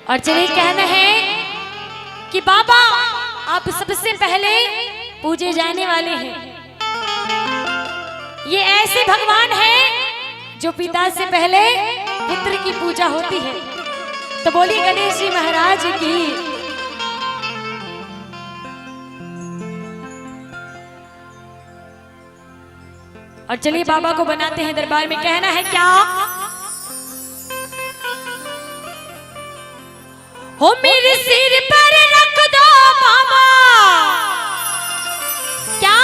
और चलिए कहना है कि बाबा आप सबसे पहले पूजे जाने वाले हैं। ये ऐसे भगवान हैं जो पिता से पहले पुत्र की पूजा होती है। तो बोलिए गणेश जी महाराज की। और चलिए बाबा को बनाते हैं दरबार में। कहना है क्या हो मेरे सिर पर रख दो बाबा, क्या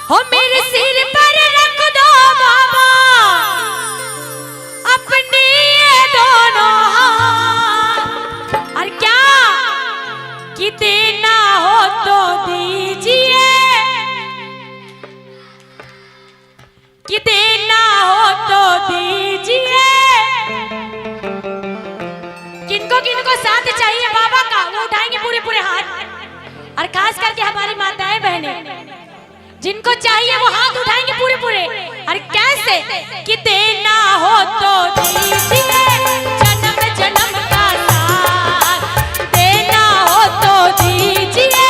हो मेरे सिर पर रख दो बाबा अपने ये दोनों हाथ। और क्या कि देना हो तो दीजिए, कि देना हो तो दीजिए। किनको किनको साथ चाहिए बाबा का वो उठाएंगे पूरे पूरे हाथ। और खास करके हमारी माताएं बहनें जिनको चाहिए वो हाथ उठाएंगे पूरे पूरे। और कैसे कि देना हो तो दीजिए जन्म जन्म का साथ, देना हो तो दीजिए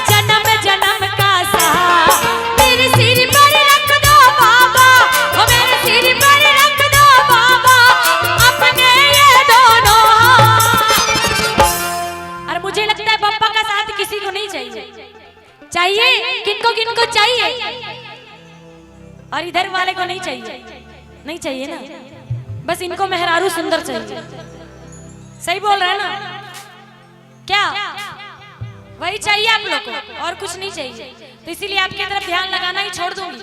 जन्म जन्म का साथ। मेरे सिर पर रख दो बाबा, वो मेरे सिर पर रख दो बाबा अपने ये दोनों हाथ। और मुझे लगता है बाबा का साथ किसी को नहीं चाहिए। चाहिए किनको किनको चाहिए, और इधर वाले को नहीं चाहिए। नहीं चाहिए ना, बस इनको मेहरारू सुंदर चाहिए। सही बोल रहे हैं ना? क्या वही चाहिए आप लोग को और कुछ नहीं चाहिए? तो इसीलिए आपकी तरफ ध्यान लगाना ही छोड़ दूंगी।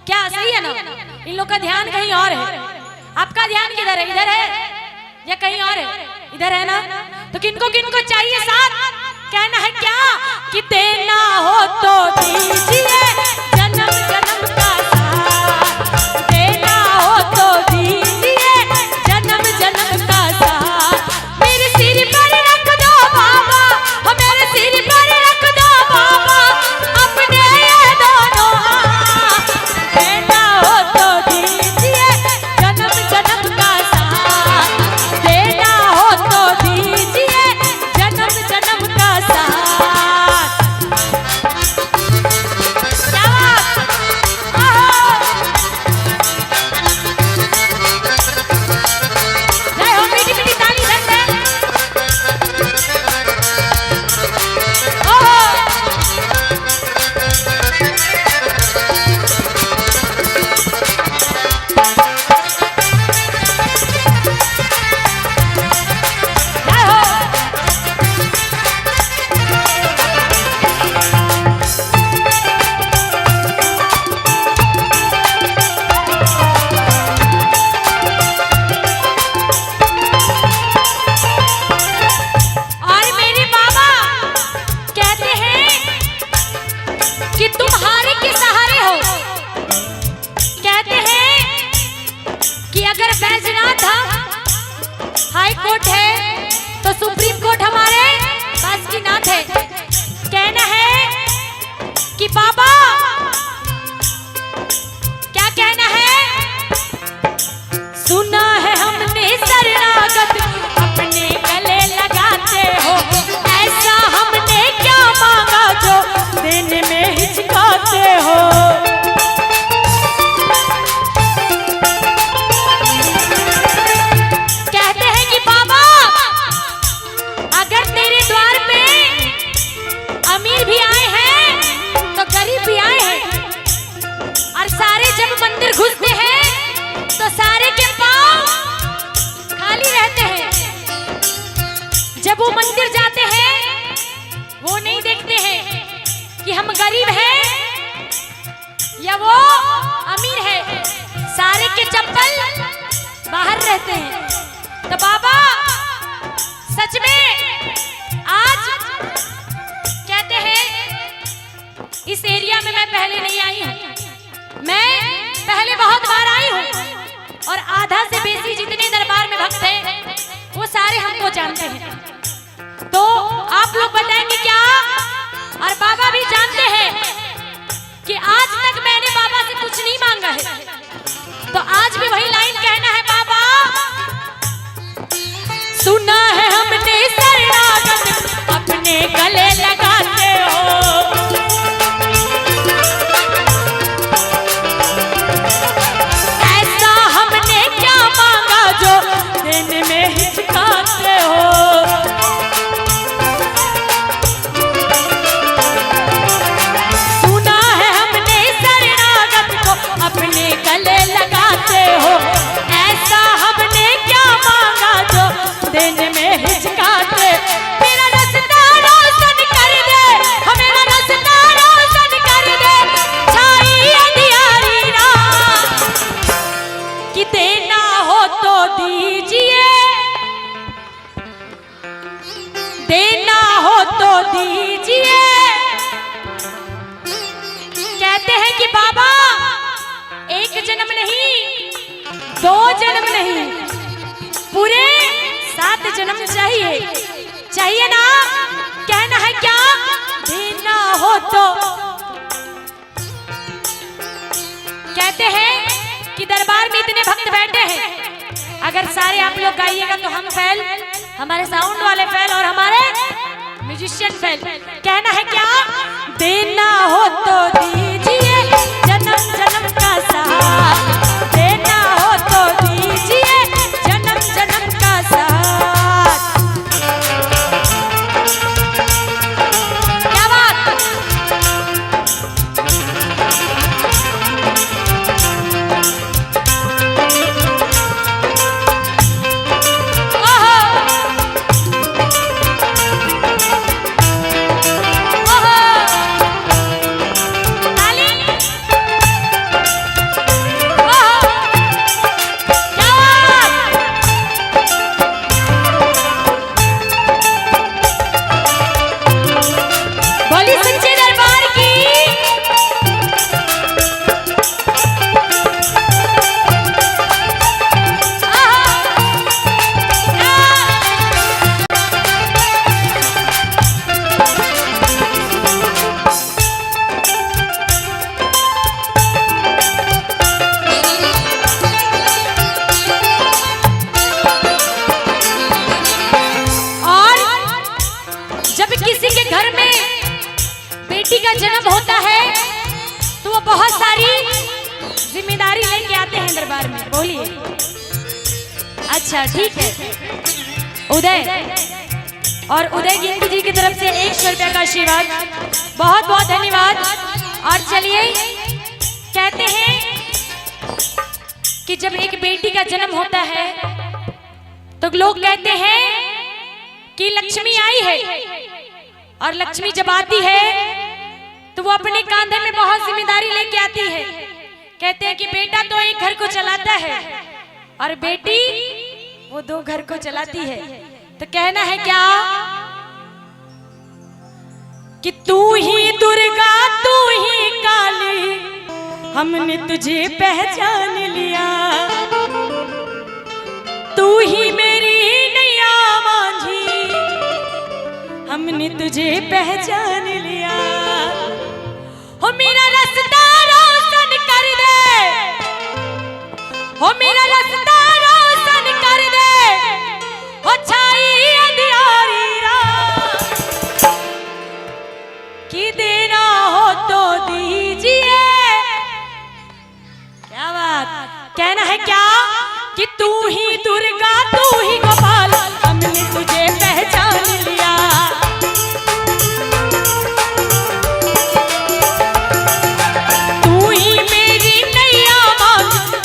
क्या सही है ना? इन लोग का ध्यान कहीं और है। आपका ध्यान किधर है? इधर है या कहीं और है? इधर है ना? तो किनको किनको चाहिए साथ? कहना है क्या कि देना हो तो दीजिए जन्म जन्म का साथ, देना हो तो दीजिए जन्म जन्म का साथ। मेरे सिर पर रख दो बाबा, हो मेरे सिर पर रख दो बाबा अपने ये दोनों हाथ। देना हो तो दीजिए जन्म जन्म का साथ, देना हो तो दीजिए जन्म जन्म का साथ। क्या जय हो, मीठी मीठी ताली बजते। जय हो। और मेरे बाबा कहते हैं कि तुम हारे के सहारे हो। कहते हैं कि अगर बैजनाथ हाई कोर्ट है तो सुप्रीम कोर्ट हमारे बासुकीनाथ है। कहना है कि बाबा क्या कहना है? सुना है हमने शरणागत अपने गले लगाते हो, ऐसा हमने क्या मांगा जो देने में हिचकाते हो। कहते हैं कि बाबा अगर तेरे द्वार पे अमीर भी आए हैं तो गरीब भी आए हैं। और सारे जब मंदिर घुसते हैं तो सारे के पांव खाली रहते हैं। जब वो मंदिर जाते हैं वो नहीं देखते हैं कि हम गरीब हैं या वो अमीर है। सारे के चप्पल बाहर रहते हैं। तो बाबा सच में आज कहते हैं इस एरिया में मैं पहले नहीं आई हूँ, मैं पहले बहुत बार आई हूँ। और आधा से बेसी जितने दरबार में भक्त हैं वो सारे हमको जानते हैं। तो आप लोग बताएंगे क्या? और बाबा भी जानते हैं कि आज तक मैंने बाबा से कुछ नहीं मांगा है। तो आज भी वही लाइन कहना है बाबा, सुना है हमने देना हो तो दीजिए। कहते हैं कि बाबा एक जन्म नहीं, 2 जन्म नहीं, पूरे 7 जन्म चाहिए। चाहिए ना? कहना है क्या? देना हो तो। कहते हैं कि दरबार में इतने भक्त बैठे हैं, अगर सारे आप लोग गाइएगा तो हम फेल, हमारे साउंड वाले फेल और हमारे म्यूजिशियन फेल। कहना है क्या? देना हो तो दीजिए जन्म जन्म का साथ, देना हो तो दीजिए जन्म जन्म का साथ। क्या बात? का जन्म होता है तो वो बहुत सारी जिम्मेदारी लेके आते हैं दरबार में। बोलिए। अच्छा ठीक है। उदय और उदय गिनती जी की तरफ से 100 रुपया का आशीर्वाद, बहुत बहुत धन्यवाद। और चलिए, कहते हैं कि जब एक बेटी का जन्म होता है तो लोग कहते हैं कि लक्ष्मी आई है, और लक्ष्मी जब आती है तो वो अपने कांधे में बहुत जिम्मेदारी लेके आती है। कहते हैं कि बेटा तो एक घर को चलाता है और बेटी वो 2 घर को चलाती है। तो कहना है क्या कि तू ही दुर्गा तू ही काली, हमने तुझे पहचान लिया, तू ही मेरी नैया मांझी, हमने तुझे पहचान लिया। हो मेरा रास्ता रोशन कर दे, हो मेरा रास्ता रोशन कर दे, हो छाई अंधियारी रात, कि देना हो तो दीजिए। क्या बात। कहना है क्या कि तू ही दुर्गा तू ही गोपाल, हमने तुझे पहचान लिया,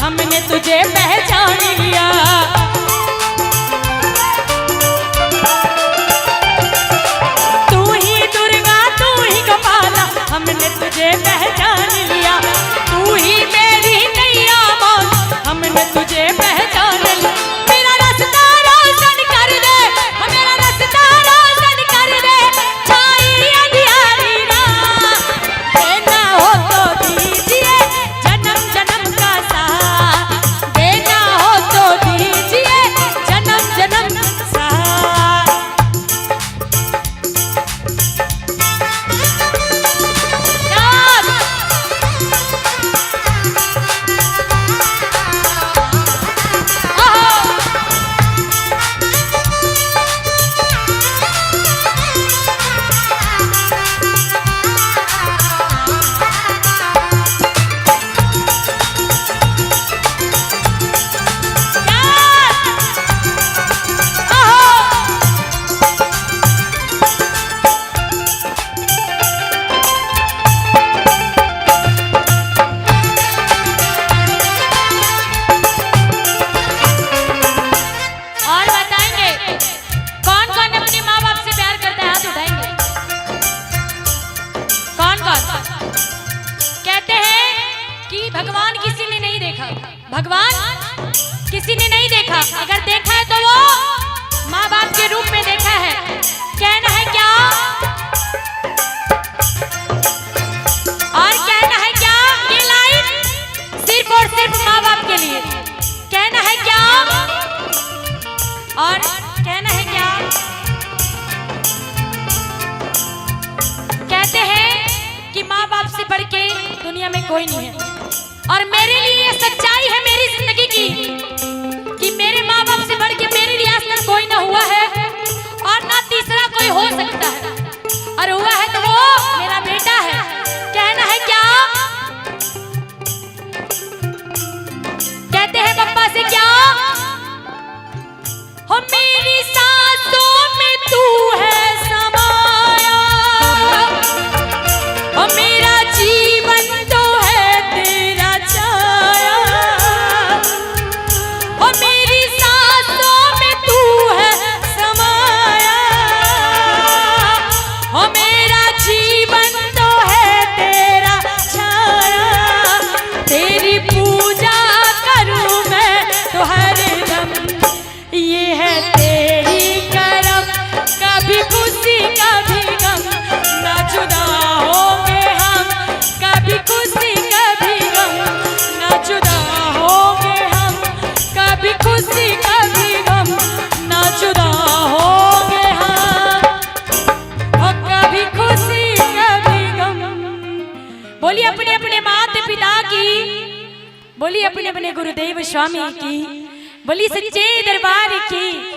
हमने तुझे पहचान लिया। तू ही दुर्गा तू ही गोपाला, हमने तुझे पहचान लिया, तू ही मेरी नैया माँ, हमने तुझे पहचान लिया। मेरा रास्ता दुनिया में कोई नहीं है। और मेरे लिए ये सच्चाई है मेरी जिंदगी की कि मेरे माँ बाप से बढ़ के मेरे लिए आज तक कोई ना हुआ है और ना तीसरा कोई हो सकता है। और हुआ है तो वो मेरा बेटा है। कहना है क्या? कहते हैं पप्पा से क्या? हो मेरी सांसों में तू है समाया, हो मेरा जीवन तो है तेरा छाया, हो मेरी सांसों में तू है समाया, हो मेरा जीवन तो है तेरा छाया। तेरी पूजा करूं मैं तो हर दम, ये है तेरी करम, कभी खुशी कभी गम, ना जुदा होंगे हम, कभी खुशी कभी गम, ना जुदा होंगे हम, कभी खुशी कभी गम, ना जुदा होंगे हम, और कभी खुशी कभी गम। बोलिए अपने अपने माता पिता की, बोलिए अपने अपने गुरुदेव स्वामी की, बोली सच्चे दरबार की।